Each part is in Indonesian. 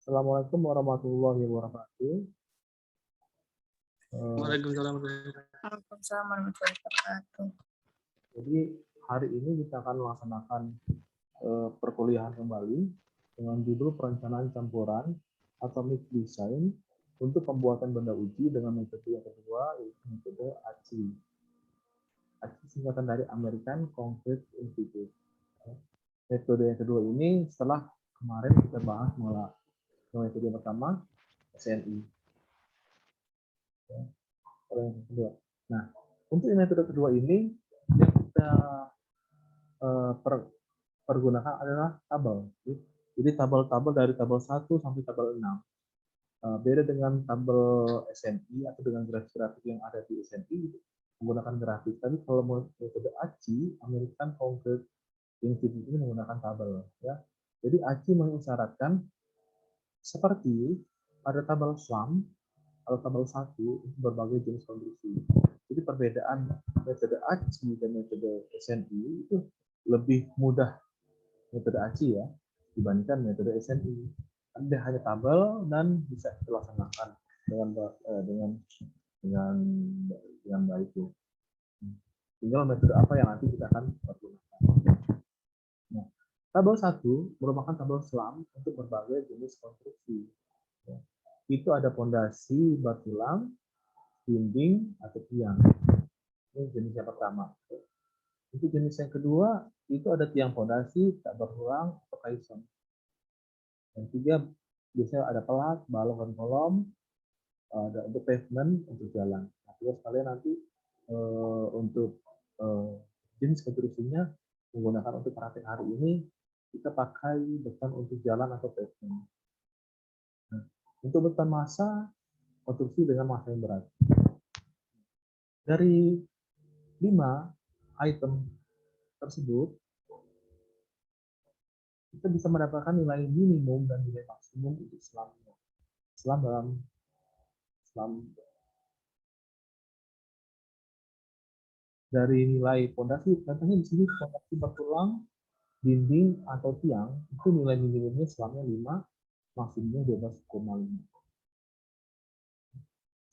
Assalamualaikum warahmatullahi wabarakatuh. Waalaikumsalam. Waalaikumsalam warahmatullahi wabarakatuh. Jadi hari ini kita akan melaksanakan perkuliahan kembali dengan judul perencanaan campuran atomic design untuk pembuatan benda uji dengan metode yang kedua, yaitu metode ACI. ACI singkatan dari American Concrete Institute. Metode yang kedua ini setelah kemarin kita bahas mengenai metode yang pertama SNI. Yang kedua. Nah, untuk metode kedua ini yang kita pergunakan adalah tabel. Jadi tabel-tabel dari tabel 1 sampai tabel 6. Beda dengan tabel SNI atau dengan grafik-grafik yang ada di SNI menggunakan grafik. Tapi kalau metode ACI, American Concrete Institute ini menggunakan tabel. Ya. Jadi ACI mengisyaratkan seperti pada tabel SLAM atau tabel 1 untuk berbagai jenis konstruksi. Jadi perbedaan metode ACI dan metode SNI itu lebih mudah metode ACI ya dibandingkan metode SNI. Ada hanya tabel dan bisa dilaksanakan dengan baik. Tinggal metode apa yang nanti kita akan pergunakan. Nah, tabel 1 merupakan tabel SLAM untuk berbagai jenis konstruksi. Ya. Itu ada pondasi, batulang, dinding, atau tiang. Ini jenis yang pertama. Untuk jenis yang kedua, itu ada tiang pondasi, tak berulang, atau kaisang. Yang ketiga, biasanya ada pelat, balok, dan kolom, ada untuk pavement, untuk jalan. Nah, terus kalian nanti untuk jenis konstruksinya menggunakan untuk praktek hari ini, kita pakai beton untuk jalan atau pavement. Nah, untuk beton massa, konstruksi dengan massa yang berat. Dari 5 item tersebut, kita bisa mendapatkan nilai minimum dan nilai maksimum untuk selamnya. Selam dalam dari nilai pondasi, contohnya di sini pondasi bertulang, dinding atau tiang, itu nilai minimumnya selamnya 5, maksimumnya 12,5.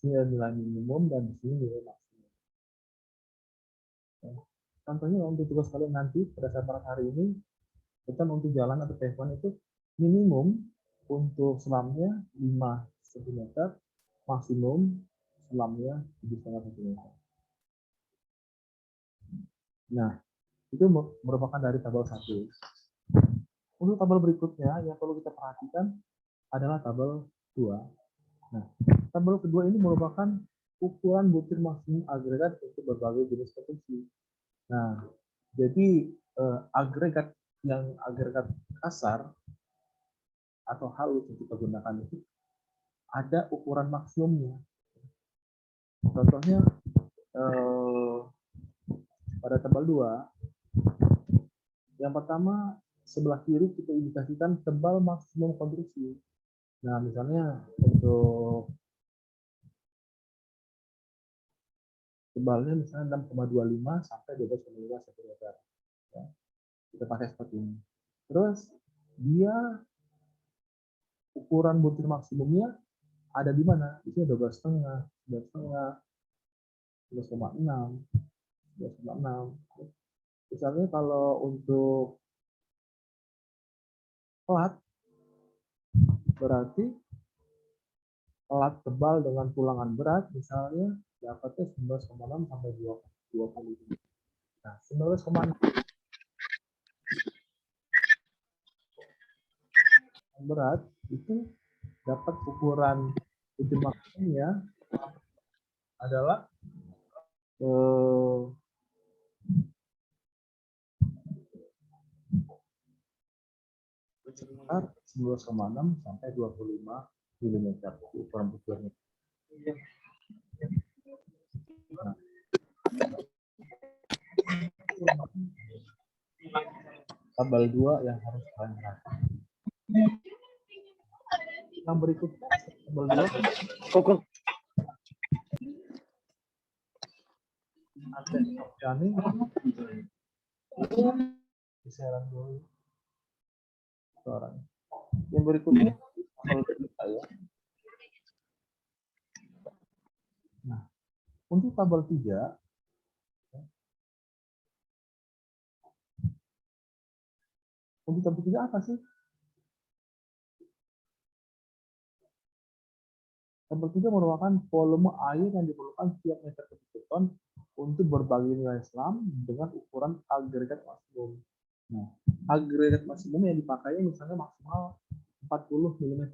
Ini nilai minimum dan di sini nilai maksimum. Contohnya untuk tugas kalian nanti pada saat hari ini, beton untuk jalan atau pavement itu minimum untuk selamnya 5 cm, maksimum selamnya 7,5 cm. Nah, itu merupakan dari tabel 1. Untuk tabel berikutnya yang perlu kita perhatikan adalah tabel 2. Nah, tabel kedua ini merupakan ukuran butir maksimum agregat untuk berbagai jenis konstruksi. Nah, jadi agregat kasar atau halus yang kita gunakan itu ada ukuran maksimumnya. Contohnya pada tabel 2, yang pertama sebelah kiri kita indikasikan tebal maksimum konstruksi. Nah, misalnya untuk tebalnya misalnya 6,25 sampai 12,5 cm. Ya. Kita pakai seperti ini. Terus dia ukuran butir maksimumnya ada di mana? Di sini 12,5, 11,6, 12,6. Misalnya kalau untuk pelat, berarti pelat tebal dengan tulangan berat misalnya dapatnya 19,6 sampai 20. Nah, 19,6 berat itu dapat ukuran butir maksimumnya adalah sekitar 19,6 sampai 25 mm ukuran butirnya. Nah, tabel 2 yang harus kalian perhatikan. Yang berikutnya tabel 2. Ada Sofiani. Diserang dulu. Yang berikutnya Ya. Nah, untuk tabel 3, untuk tabel 3 apa sih? Tabel 3 merupakan volume air yang diperlukan setiap meter kubik beton untuk berbagai nilai selam dengan ukuran agregat maksimum. Nah, agregat maksimum yang dipakai misalnya maksimal 40 mm.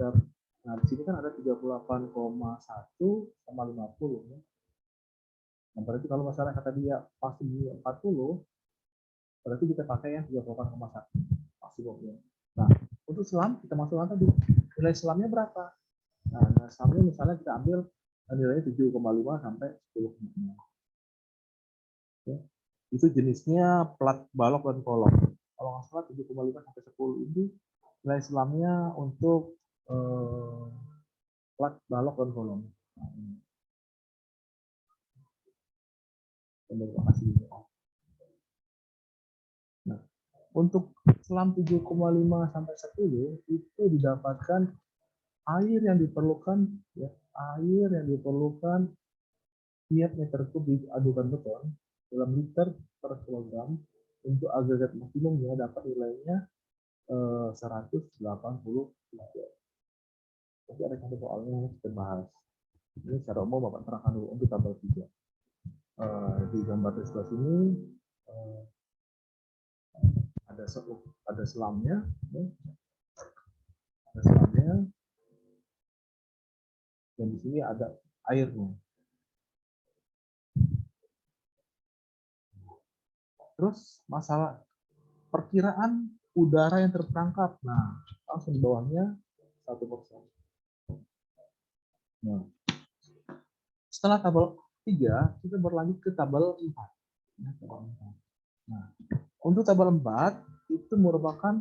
Nah, di sini kan ada 38,1 sama 50 ya. Nah, berarti kalau masalah kata dia pasti 40, berarti kita pakai yang 38,1 maksimumnya. Nah, untuk selam kita masukkan tadi nilai selamnya berapa? Nah, selamnya misalnya kita ambil nilainya 7,5 sampai 10,5. Ya. Itu jenisnya plat balok dan kolom. Kalau nggak salah 7,5 sampai 10 ini nilai selamnya untuk plat balok dan kolom. Nah, ini. Terima kasih. Nah, untuk selam 7,5 sampai 10 itu didapatkan air yang diperlukan ya, air yang diperlukan tiap meter kubik adukan beton dalam liter per kilogram untuk agregat maksimumnya dapat nilainya 180. Tapi ada satu soalnya yang kita bahas. Ini secara umum Bapak terangkan dulu untuk tabel 3. Di gambar di sebelah sini ada selamnya, dan di sini ada airnya. Terus masalah perkiraan udara yang terperangkap. Nah, langsung di bawahnya 1%. Nah, setelah tabel 3, kita berlanjut ke tabel 4. Nah, untuk tabel 4 itu merupakan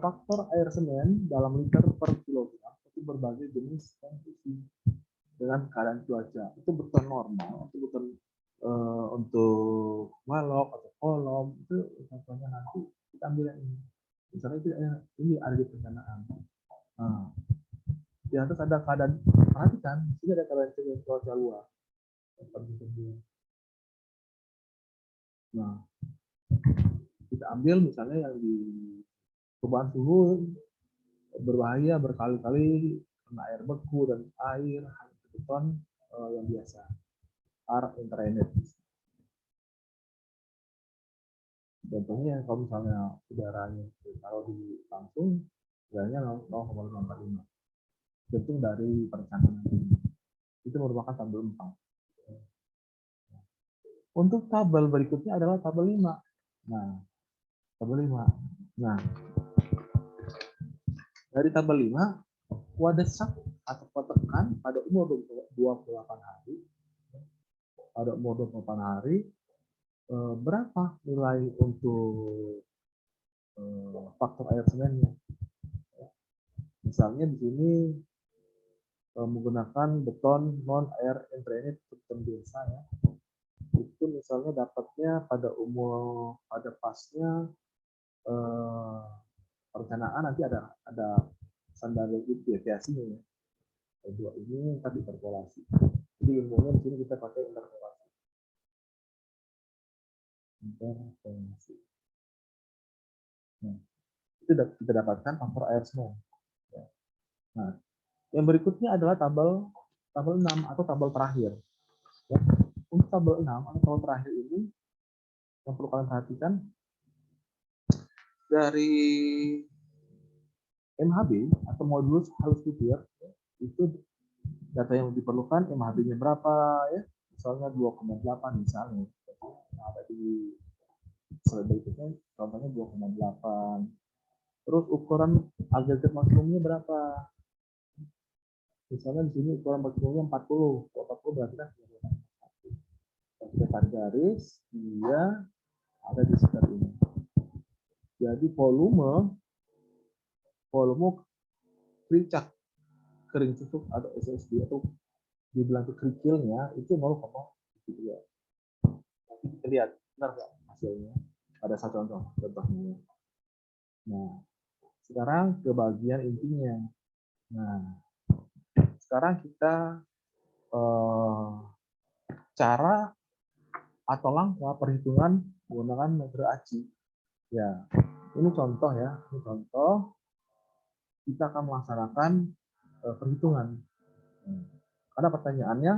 faktor air semen dalam liter per kilogram untuk berbagai jenis kondisi dengan keadaan cuaca. Itu beton normal, itu beton untuk balok atau kolom, itu contohnya nanti kita ambil yang ini. Misalnya itu ini ada di perencanaan. Nah, ya terus ada keadaan, perhatikan, di sini ada keadaan cuaca luar. Nah, kita ambil misalnya yang di perubahan suhu berbahaya berkali-kali kena air beku dan air beton yang biasa air intranet. Contohnya kalau misalnya udaranya kalau di langsung udaranya 0,55 tentu dari perencanaan ini. Itu merupakan tabel 4. Untuk tabel berikutnya adalah tabel 5. Nah, tabel 5. Nah, dari tabel 5, wadah sak atau tekan pada umur 28 hari, pada umur 28 hari, berapa nilai untuk faktor air semennya? Misalnya di sini menggunakan beton non air entrained beton biasa ya. Itu misalnya dapatnya pada pasnya perencanaan nanti ada standar deviasinya ya. Dua ini tadi interpolasi. Jadi ilmunya di sini kita pakai interpolasi. Nah, itu kita dapatkan faktor air semen. Nah, yang berikutnya adalah tabel 6 atau tabel terakhir. Ya. Untuk tabel 6 atau tabel terakhir ini yang perlu kalian perhatikan dari MHB atau modulus halus bibir itu data yang diperlukan MHB-nya berapa ya, misalnya 2,8 misalnya. Nah, ada di slide berikutnya contohnya 2,8. Terus ukuran agregat maksimumnya berapa? Misalnya di sini ukuran maksimumnya 40. 40 berarti kan kita tarik garis, dia ada di sekitar ini. Jadi volume kericak kering susuk atau SSD atau dibilang itu kerikilnya itu 0,3. Nanti kita lihat benar nggak hasilnya pada satu contohnya. Nah, sekarang ke bagian intinya. Nah, sekarang kita cara atau langkah perhitungan menggunakan metode ACI. Ya, ini contoh ya. Ini contoh kita akan melaksanakan perhitungan. Karena pertanyaannya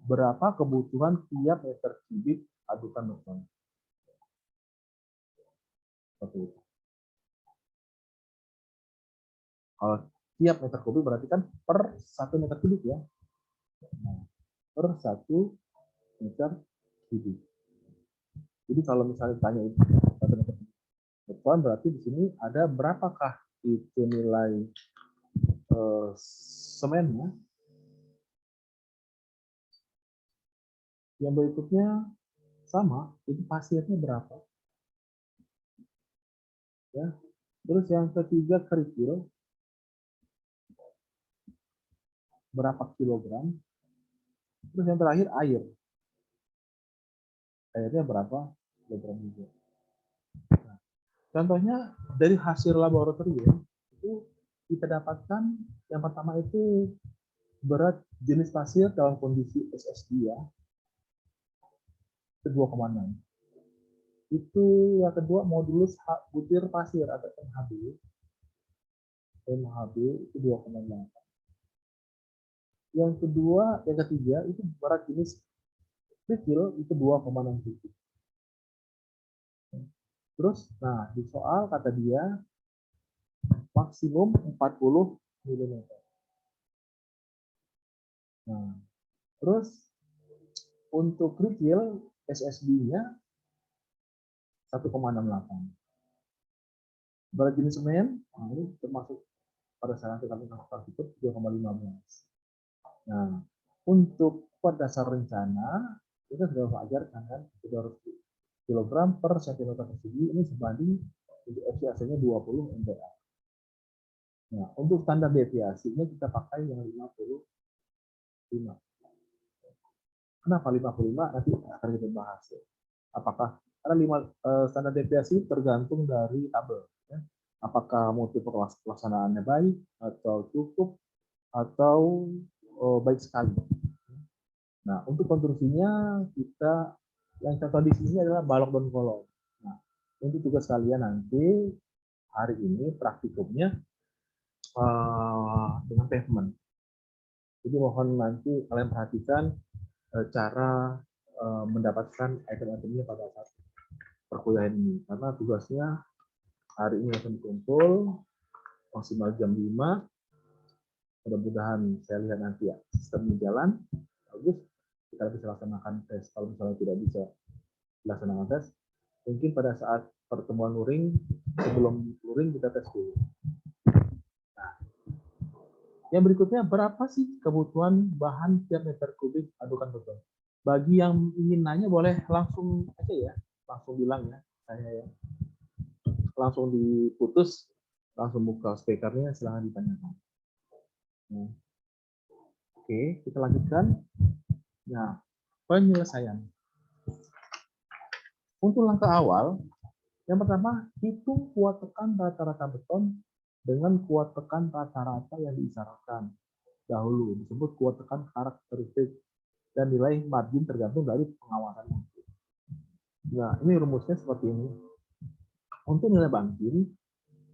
berapa kebutuhan tiap meter kubik adukan beton? Seperti itu. Kalau tiap meter kubik berarti kan per 1 meter kubik ya. Nah, per 1 meter kubik. Jadi kalau misalnya ditanya itu 1 meter kubik beton, berarti di sini ada berapakah itu nilai semennya. Yang berikutnya sama, itu pasirnya berapa. Ya. Terus yang ketiga kerikil, berapa kilogram. Terus yang terakhir air. Airnya berapa kilogram juga. Nah, contohnya dari hasil laboratorium itu kita dapatkan yang pertama itu berat jenis pasir dalam kondisi SSD ya, itu 2,6. Itu yang kedua modulus butir pasir atau MHB. MHB itu 2,8. Yang kedua, yang ketiga itu berat jenis kerikil itu 2,67. Terus, nah di soal kata dia maksimum 40 mm. Nah, terus untuk kerikil SSB-nya 1,68. Berat jenis semen, nah ini termasuk pada saat kami lakukan itu 2,15. Nah, untuk pada dasar rencana kita sudah mengajarkan kan 200 kg per cm persegi ini sebanding untuk FCAC-nya 20 MPa. Nah, untuk standar deviasinya kita pakai yang 55. Kenapa 55? Nanti akan kita bahas. Ya. Apakah karena standar deviasi tergantung dari tabel. Ya. Apakah mutu pelaksanaannya baik atau cukup atau baik sekali. Nah, untuk konstruksinya kita yang contoh di sini adalah balok dan kolom. Nah, untuk tugas kalian nanti hari ini praktikumnya dengan pavement. Jadi mohon nanti kalian perhatikan cara mendapatkan item-itemnya pada saat perkuliahan ini. Karena tugasnya hari ini akan dikumpul maksimal jam 5. Mudah-mudahan saya lihat nanti ya sistemnya jalan bagus, kita bisa laksanakan tes. Kalau misalnya tidak bisa dilaksanakan tes, mungkin pada saat pertemuan luring, sebelum luring kita tes dulu. Nah, yang berikutnya, berapa sih kebutuhan bahan tiap meter kubik adukan beton? Bagi yang ingin nanya boleh langsung aja ya, langsung bilang ya, saya ya. Langsung diputus, langsung buka speakernya, silahkan ditanyakan. Nah, oke, kita lanjutkan. Nah, penyelesaian. Untuk langkah awal, yang pertama, hitung kuat tekan rata-rata beton dengan kuat tekan rata-rata yang diisyaratkan. Dahulu disebut kuat tekan karakteristik dan nilai margin tergantung dari pengawasan. Nah, ini rumusnya seperti ini. Untuk nilai margin,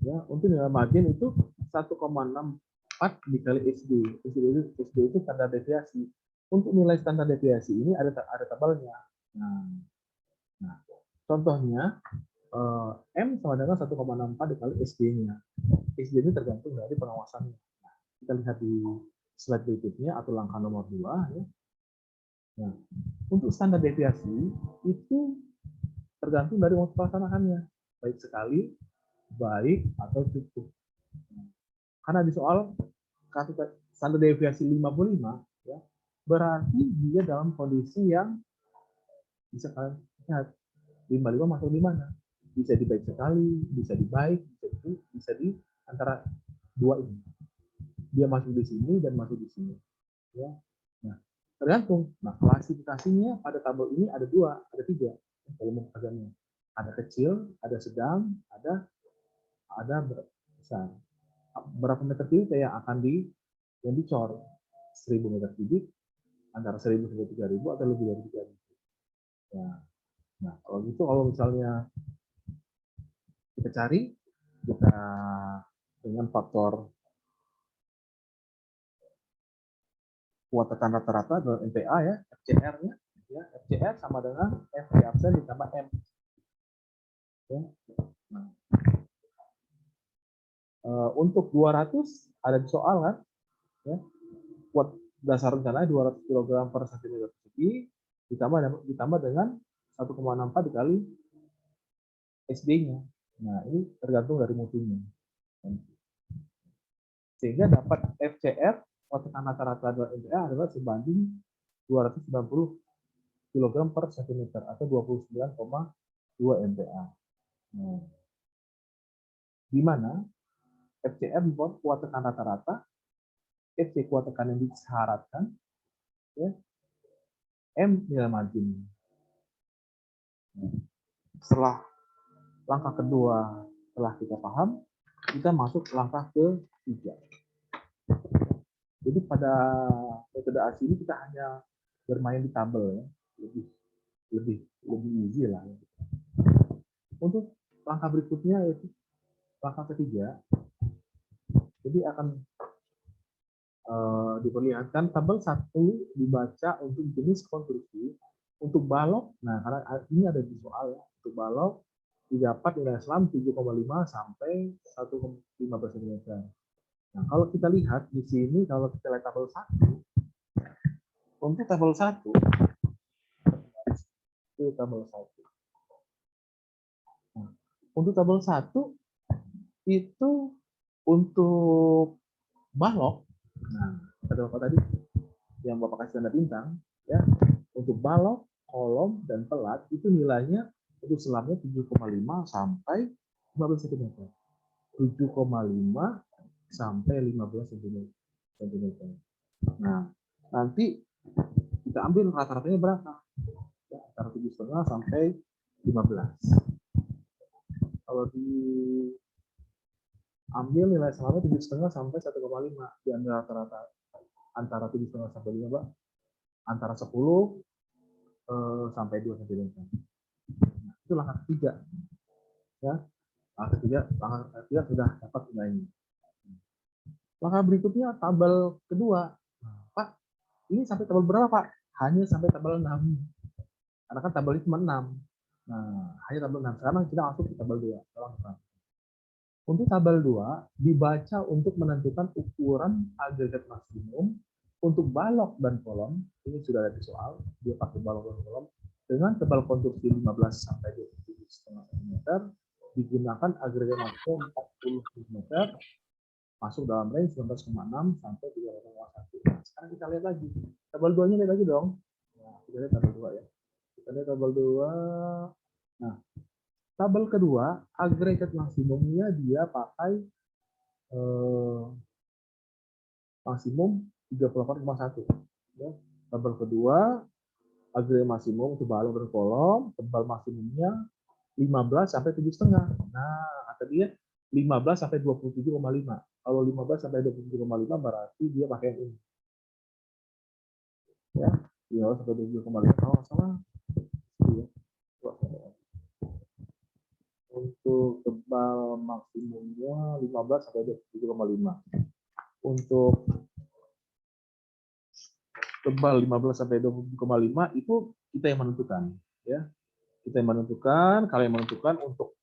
ya, untuk nilai margin itu 1,64 dikali SD. SD itu standar deviasi. Untuk nilai standar deviasi ini ada tabelnya. Nah, contohnya M sama dengan 1,64 dikali SD-nya. SD ini tergantung dari pengawasannya. Nah, kita lihat di slide berikutnya atau langkah nomor 2. Ya. Nah, untuk standar deviasi itu tergantung dari waktu pelaksanaannya. Baik sekali, baik, atau cukup. Karena di soal standar deviasi 55, ya, berarti dia dalam kondisi yang bisa kalian lihat 55 masuk di mana? Bisa di baik sekali, bisa di baik, bisa di antara dua ini. Dia masuk di sini dan masuk di sini. Ya. Nah, tergantung. Nah, klasifikasinya pada tabel ini ada 2, ada 3 volume pekerjaannya. Ada kecil, ada sedang, ada besar. berapa meter kubik yang akan dicor. 1000 meter kubik, antara 1000 sampai 3000 atau lebih dari 3000. Ya. Nah, kalau gitu, kalau misalnya kita cari, kita dengan faktor kuat tekan rata-rata dengan MPa ya, FCR-nya, ya, FCR sama dengan F absen ditambah M. Ya. Nah, untuk 200 ada di soal kan, ya, kuat dasar rencananya 200 kg per cm persegi ditambah dengan 1,64 dikali SD-nya. Nah, ini tergantung dari mutunya. Sehingga dapat FCR tekan rata-rata MPa adalah sebanding 290 kg per cm atau 29,2 MPa. Nah, di mana FCR dibuat kuat tekan rata-rata, FC kuat tekan yang disyaratkan, ya, M nilai margin. Setelah langkah kedua telah kita paham, kita masuk langkah ketiga. Jadi pada metode ASI ini kita hanya bermain di tabel, ya. lebih easy lah. Untuk langkah berikutnya yaitu langkah ketiga, jadi akan diperlihatkan tabel 1 dibaca untuk jenis konstruksi, untuk balok. Nah, karena ini ada di soal ya, untuk balok didapat nilai selam 7,5 sampai 1,15 cm. Nah, kalau kita lihat di sini, kalau kita lihat tabel 1, untuk tabel 1, itu tabel 1. Nah, untuk tabel 1 itu untuk balok. Nah, ada apa tadi yang Bapak kasih tanda bintang, ya. Untuk balok, kolom, dan pelat itu nilainya untuk selamnya 7,5 sampai 15 cm. 7,5 sampai 15 cm. Nah, nanti kita ambil rata-ratanya berapa? Ya, antara 7,5 sampai 15. Kalau diambil nilai selamnya 7,5 sampai 1,5, diambil rata-rata antara 7,5 sampai 15, antara 10 sampai 2 cm. Nah, itu langkah ketiga. Ya, langkah ketiga sudah dapat nilainya. Langkah berikutnya tabel kedua. Nah, Pak, ini sampai tabel berapa, Pak? Hanya sampai tabel 6. Karena kan tabelnya cuma 6. Nah, hanya tabel 6. Sekarang kita masuk ke tabel 2. Untuk tabel 2 dibaca untuk menentukan ukuran agregat maksimum untuk balok dan kolom. Ini sudah ada di soal, dia pakai balok dan kolom dengan tebal konstruksi 15 sampai 27,5 cm, digunakan agregat maksimum 40 cm, masuk dalam range 19,6 sampai 3,1. Sekarang kita lihat lagi tabel 2-nya, lihat lagi dong. Nah, kita lihat tabel 2 ya. Kita lihat tabel 2. Nah, tabel kedua, agregat maksimumnya dia pakai maksimum 38,1. Ya. Tabel kedua, agregat maksimum untuk balok dan kolom, tebal maksimumnya 15 sampai 7,5. Nah, kata dia 15 sampai 27,5. Kalau 15 sampai 27,5 berarti dia pakai yang ini. Ya, 15 sampai 27,5. Kalau salah, ya. Untuk tebal maksimumnya 15 sampai 27,5. Untuk tebal 15 sampai 27,5 itu kita yang menentukan, ya. Kita yang menentukan, kalian menentukan untuk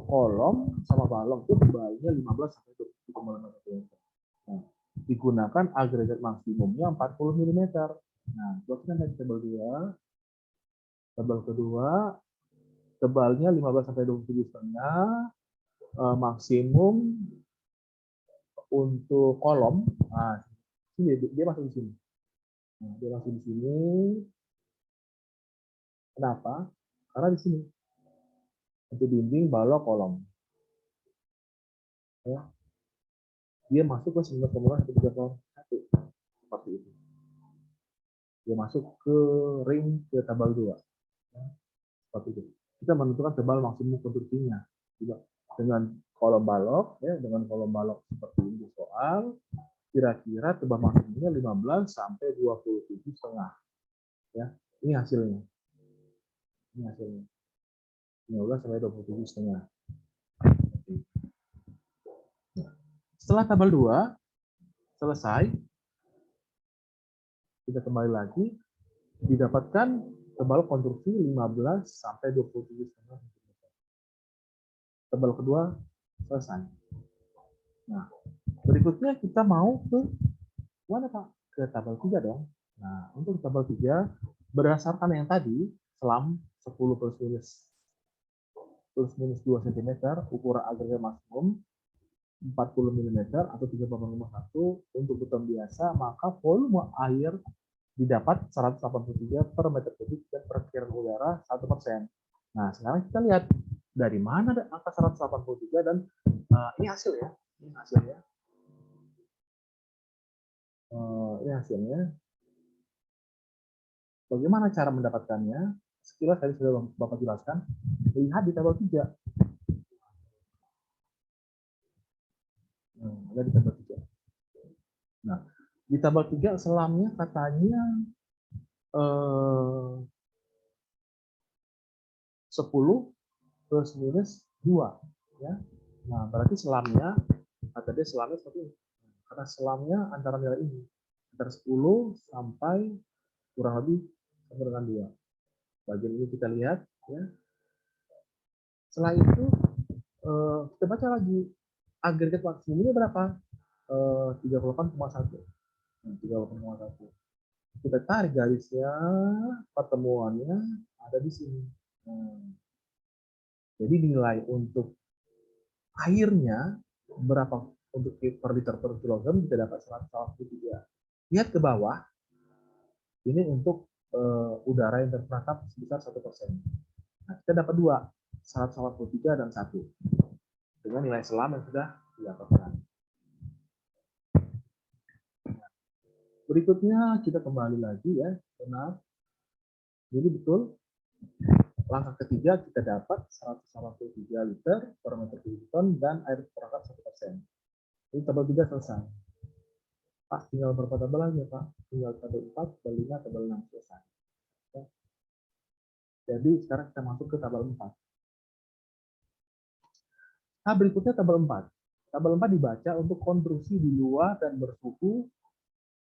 kolom sama balok itu tebalnya 15 sampai 27,5 cm. Nah, digunakan agregat maksimumnya 40 mm. Nah, kita dari tabel 2. Tabel kedua tebalnya 15 sampai 27,5, maksimum untuk kolom. Nah, sini dia masuk di sini. Nah, dia masuk di sini. Kenapa? Karena di sini untuk dinding, balok, kolom. Ya. Dia masuk ke 19,1 seperti itu. Dia masuk ke ring ke tabel 2. Ya. Seperti itu. Kita menentukan tebal maksimum konstruksinya. Juga dengan kolom balok ya, dengan kolom balok seperti ini soal, kira-kira tebal maksimumnya 15 sampai 27,5 ya. Ini hasilnya. Ini hasilnya. 15 sampai 27,5. Setelah tabel 2 selesai, kita kembali lagi, didapatkan tebal konstruksi 15 sampai 27,5 cm. Tebal kedua selesai. Nah, berikutnya kita mau ke mana, Pak? Ke tabel 3 dong. Nah, untuk tabel 3, berdasarkan yang tadi, selam 10 plus minus 2 cm, ukuran agregat maksimum 40 mm atau 3,51 untuk beton biasa, maka volume air didapat 183 per meter kubik dan perkiraan udara 1%. Nah, sekarang kita lihat dari mana ada angka 183 dan ini hasil ya. Ini hasilnya. Ini hasilnya. Bagaimana cara mendapatkannya? Sekilas tadi sudah Bapak jelaskan. Lihat di tabel 3. Ada di tabel 3. Nah, di tabel 3 selamnya katanya 10 plus minus 2 ya. Nah, berarti selamnya kata dia selamnya seperti ini. Karena selamnya antara nilai ini antara 10 sampai kurang lebih sama dengan 2. Bagian ini kita lihat ya. Setelah itu kita baca lagi agregat maksimumnya berapa? 38,1. 38,1. Kita tarik garisnya, pertemuannya ada di sini. Jadi nilai untuk airnya berapa untuk per liter per kilogram kita dapat 143. Lihat ke bawah, ini untuk udara yang terperangkap sebesar 1%. Nah, kita dapat 2, 143 dan 1 dengan nilai selam yang sudah didapatkan. Berikutnya kita kembali lagi ya, benar. Jadi betul. Langkah ketiga kita dapat 183 liter per meter kubik ton dan air terperangkap 1%. Ini tabel 3 selesai. Pak, tinggal berapa tabel lagi Pak? Tinggal tabel 4, tabel 5, tabel 6 selesai. Ya. Jadi sekarang kita masuk ke tabel 4. Nah, berikutnya tabel 4. Tabel 4 dibaca untuk konstruksi di luar dan bersuhu.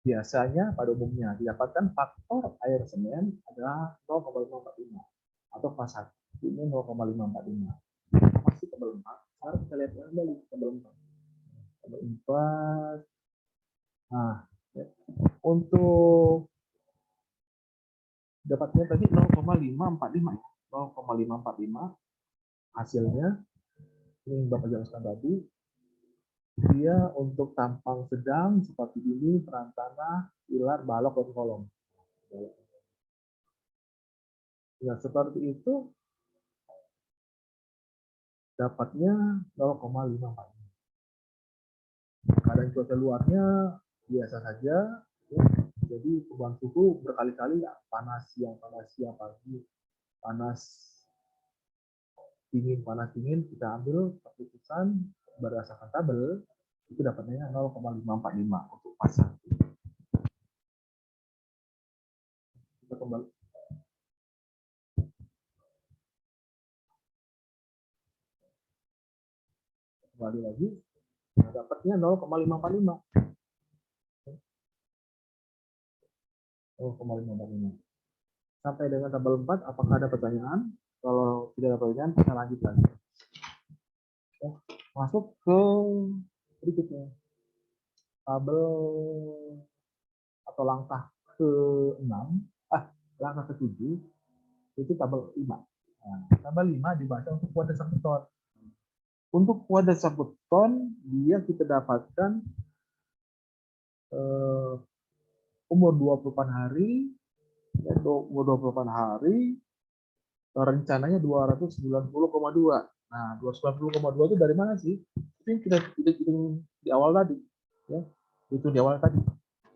Biasanya pada umumnya didapatkan faktor air semen adalah 0,545 atau kelas 1 ini 0,545. Masih tabel 4. Sekarang kita lihat kembali tabel 4. Tabel 4. Nah, ya. Untuk dapatnya tadi 0,545 ya. 0,545 hasilnya ini Bapak jelaskan tadi. Dia untuk tampang sedang seperti ini, peran tanah, pilar, balok, dan kolom. Ya, seperti itu dapatnya 0,545. Keadaan cuaca luarnya biasa saja, ya. Jadi perubahan suhu berkali-kali ya, panas siang pagi, panas dingin, kita ambil keputusan berdasarkan tabel, itu dapatnya 0,545 untuk pasang. Kita kembali. Kembali lagi, dapatnya 0,545. 0,545. Sampai dengan tabel 4, apakah ada pertanyaan? Kalau tidak ada pertanyaan, kita lanjut lagi. Ya, masuk ke berikutnya. Tabel atau langkah ke-6, langkah ke-7, itu tabel 5. Nah, tabel 5 dibaca untuk kuat dasar beton. Untuk kuat dasar beton, dia kita dapatkan umur 28 hari, ya, umur 28 hari, rencananya 290,2. Nah, 290,2 itu dari mana sih? Itu kita hitung di awal tadi, ya. Itu di awal tadi.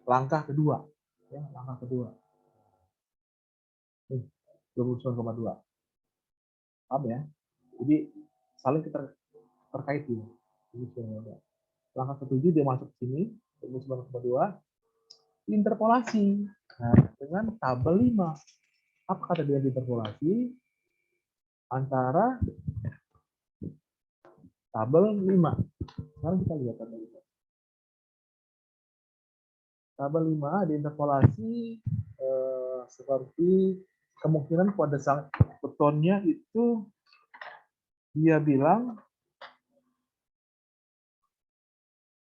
Langkah kedua, ya, langkah kedua. 29,2. Paham ya? Jadi saling kita terkait ini. Langkah ketujuh dia masuk ke sini, rumus 9,2, interpolasi. Nah, dengan tabel 5. Apa kata dia interpolasi? Antara tabel 5. Sekarang kita lihat tabel 5. Tabel 5 diinterpolasi seperti kemungkinan pada saat betonnya itu dia bilang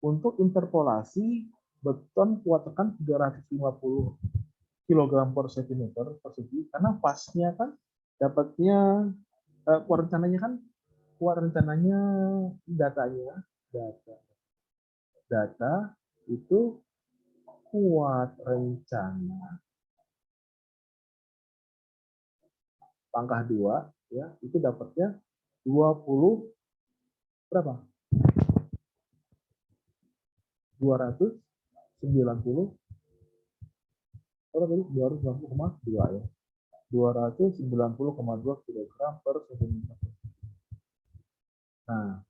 untuk interpolasi beton kuat tekan 350 kg per cm persegi karena pasnya kan dapatnya kuat rencananya data itu kuat rencana pangkah 2 ya itu dapatnya 20 berapa 290 berapa tadi 290,2 ya 290,2 kg per cm. Nah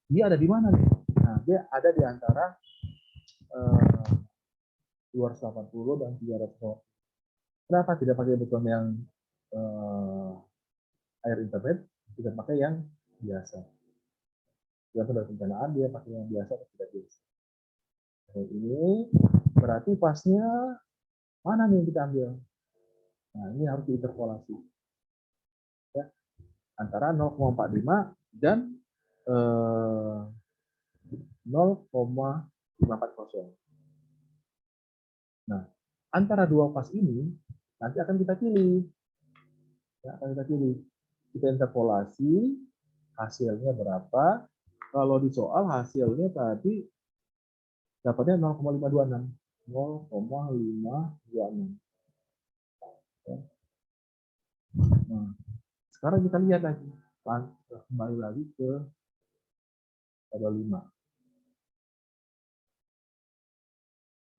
dia ada di mana nih? Nah dia ada di antara 280 dan 300. Kenapa tidak pakai beton yang air internet, tidak pakai yang biasa? Dia sudah rencanaan dia pakai yang biasa atau tidak biasa. Nah, ini berarti pasnya mana nih yang kita ambil? Nah ini harus diinterpolasi ya antara 0,45 dan 0,540. Nah, antara dua pas ini nanti akan kita pilih. Ya, akan kita pilih. Kita interpolasi hasilnya berapa. Kalau di soal hasilnya tadi dapatnya 0,526. 0,526. Ya. Nah, sekarang kita lihat lagi. Kembali lagi ke tabel 5.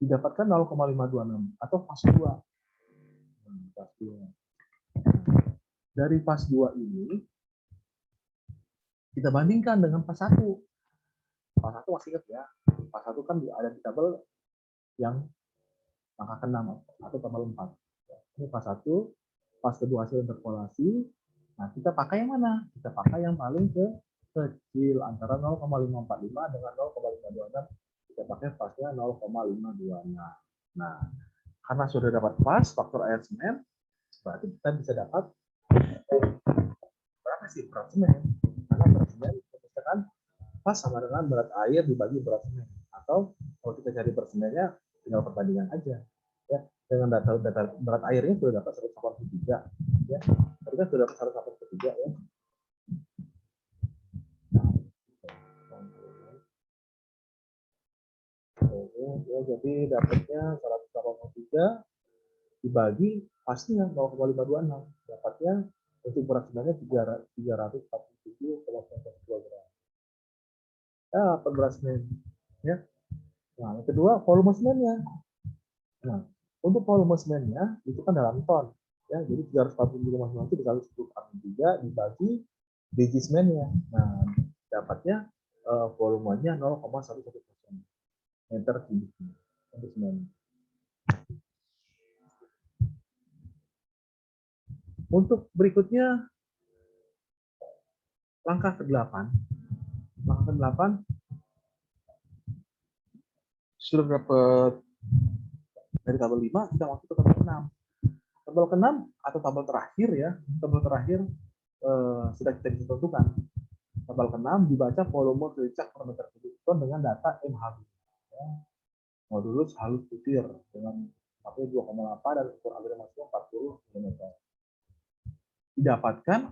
Didapatkan 0,526 atau pas 2. Pas 2. Dari pas 2 ini kita bandingkan dengan pas 1. Pas 1 masih ingat ya. Pas 1 kan ada di tabel yang angka ke-6 atau tabel 4. Ini pas 1, pas kedua hasil interpolasi. Nah, kita pakai yang mana? Kita pakai yang paling kecil antara 0,545 dengan 0,526. Kita pakai pasnya 0,526. Nah, karena sudah dapat pas faktor air semen, berarti kita bisa dapat berapa sih berat semen? Karena berat semen misalkan pas sama dengan berat air dibagi berat semen. Atau kalau kita cari berat semennya tinggal perbandingan aja. Ya, dengan data berat airnya sudah dapat 183 ya. Tadi kan sudah dapat 183 ya. Ya, jadi dapatnya 183 dibagi pastinya 0,526 dapatnya untuk berat sebenarnya 347,92 gram. Ya, per berat semen ya. Nah, yang kedua volume semennya. Nah, untuk volume semennya itu kan dalam ton ya. Jadi 347,92 itu dikali 10 dibagi biji semennya. Nah, dapatnya volumenya 0,11% meter kubik untuk semen. Untuk berikutnya langkah ke-8. Langkah ke-8 sudah dapat dari tabel 5 kita masuk ke tabel 6. Tabel ke-6 atau tabel terakhir ya. Tabel terakhir sudah kita bisa tentukan. Tabel ke-6 dibaca volume kelicak per meter kubik ton dengan data MHB. Ya. Modulus halus butir dengan HP 2,8 dan ukur aliran maksimum 40 mm. Didapatkan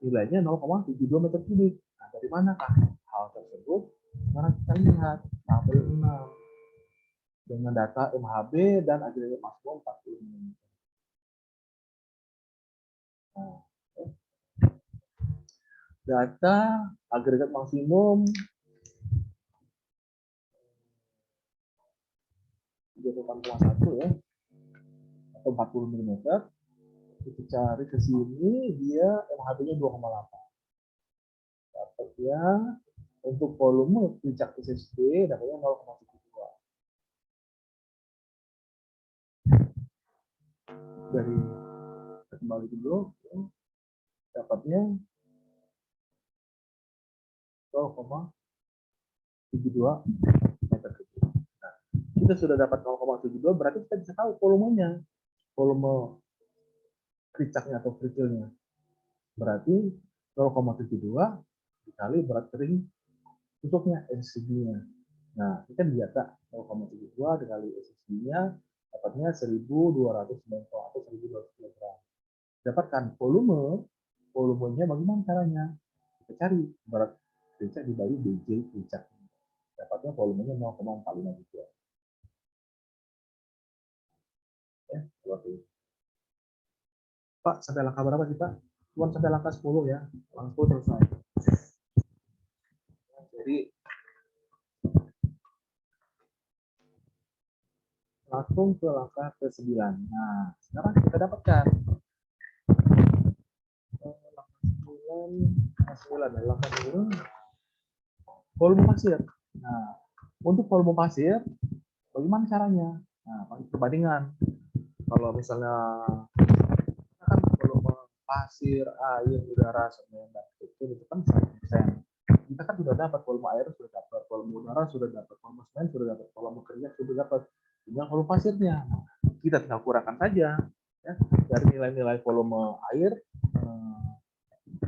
nilainya 0,72 meter kubik. Nah, dari manakah hal tersebut? Mari kita lihat tabel 6 dengan data MHB dan agregat maksimum 40 mm. Nah, data agregat maksimum 38,1 ya atau 40 mm. Kita cari ke sini dia MHB-nya 2,8. dapat ya untuk volume puncak SSD dapatnya 0,72. Dari kembali dulu ya, dapatnya 0,72 meter kubik. Nah, kita sudah dapat 0,72 berarti kita bisa tahu volumenya, volume kericaknya atau kerikilnya. Berarti 0,72 dikali berat kering tutupnya SSD-nya. Nah, kita data 0,72 dikali SSD-nya dapatnya 1.290 atau 1.200 kg. Dapatkan volumenya bagaimana caranya? Kita cari berat kericak dibagi BJ kericak. Dapatnya volumenya 0,45 juga. Ya, seperti itu. Pak, sampai langkah berapa sih, Pak? Cuma sampai langkah 10 ya. Langkah 10 selesai. Jadi langsung ke langkah ke-9. Nah, sekarang kita dapatkan langkah 9 volume pasir. Nah, untuk volume pasir bagaimana caranya? Nah, perbandingan. Kalau misalnya kan volume pasir, air, udara, semen, dan itu kan 100%. Kita kan sudah dapat volume air, sudah dapat volume udara, sudah dapat volume semen, sudah dapat volume kerja, sudah dapat tinggal volume pasirnya. Kita tinggal kurangkan saja ya, dari nilai-nilai volume air.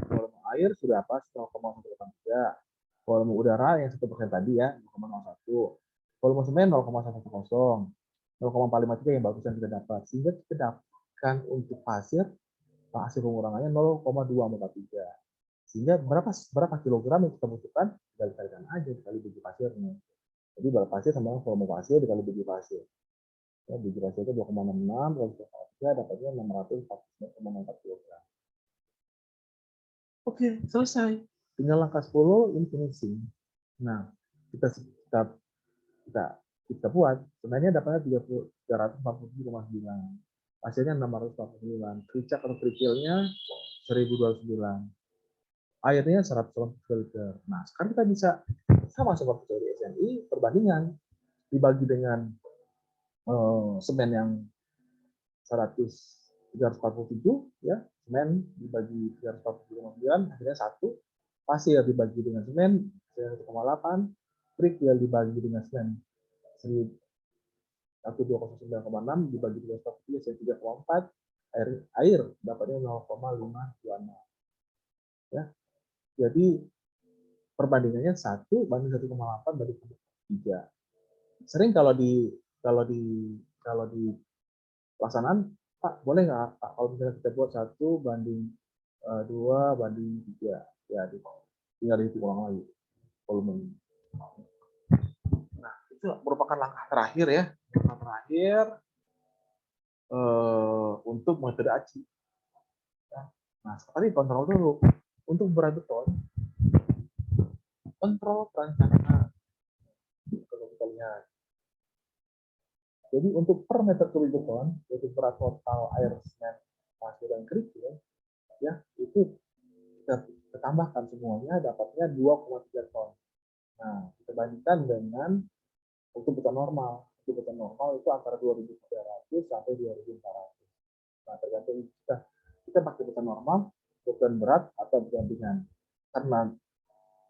Volume air sudah apa? 0,183. Volume udara yang 1% tadi ya 0,01. Volume semen 0,110. 0,453 yang bagus yang kita dapat. Sehingga kita dapatkan untuk pasir pengurangannya 0,243. Sehingga berapa kilogram yang kita butuhkan, tinggal dikalikan aja dikali biji pasirnya. Jadi berat pasir sama volume pasir dikali biji pasir. Ya, biji pasir itu 2,66, kalau kita dapatnya 649,4 kilogram. Oke, selesai. Tinggal langkah 10 ini finishing. Nah, kita buat. Sebenarnya dapatnya 347,9. Hasilnya 649. Kericak atau kerikilnya 1.209. Airnya 100 liter. Nah, sekarang kita bisa sama seperti teori SNI, perbandingan dibagi dengan semen yang 347 ya, semen dibagi 347,9 hasilnya 1, pasir dibagi dengan semen 1,8, kerikil dibagi dengan semen 1209,6 dibagi dengan 3,4, air dapatnya 0,526 ya. Jadi perbandingannya 1 banding 1,8 banding 3. Sering kalau di pelaksanaan, Pak, boleh nggak Pak, kalau misalnya kita buat 1 banding 2 banding 3, ya tinggal dihitung ulang lagi volumenya. Nah, itu merupakan langkah terakhir ya, untuk metode ACI. Nah, sekarang kontrol dulu. Untuk berat beton, kontrol perencanaan. Kalau kita lihat. Jadi untuk per meter kubik beton, yaitu berat total air, semen, pasir, dan kerikil, ya itu kita tambahkan semuanya dapatnya 2,3 ton. Nah, kita bandingkan dengan untuk beton normal. Untuk beton normal itu antara 2.300 sampai 2.400. Nah, tergantung kita pakai beton normal, beton berat, atau beton ringan. Karena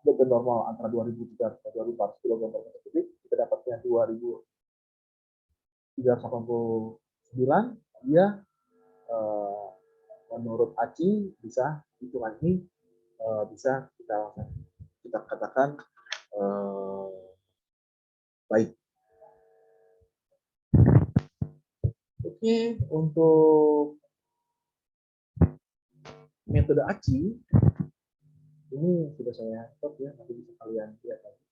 beton normal antara 2.300 sampai 2.400 kg per meter kubik, kita dapatnya 2.389. Dia menurut ACI bisa hitungan ini bisa kita katakan baik. Oke, untuk metode ACI ini sudah saya stop ya, nanti bisa kalian lihat lagi.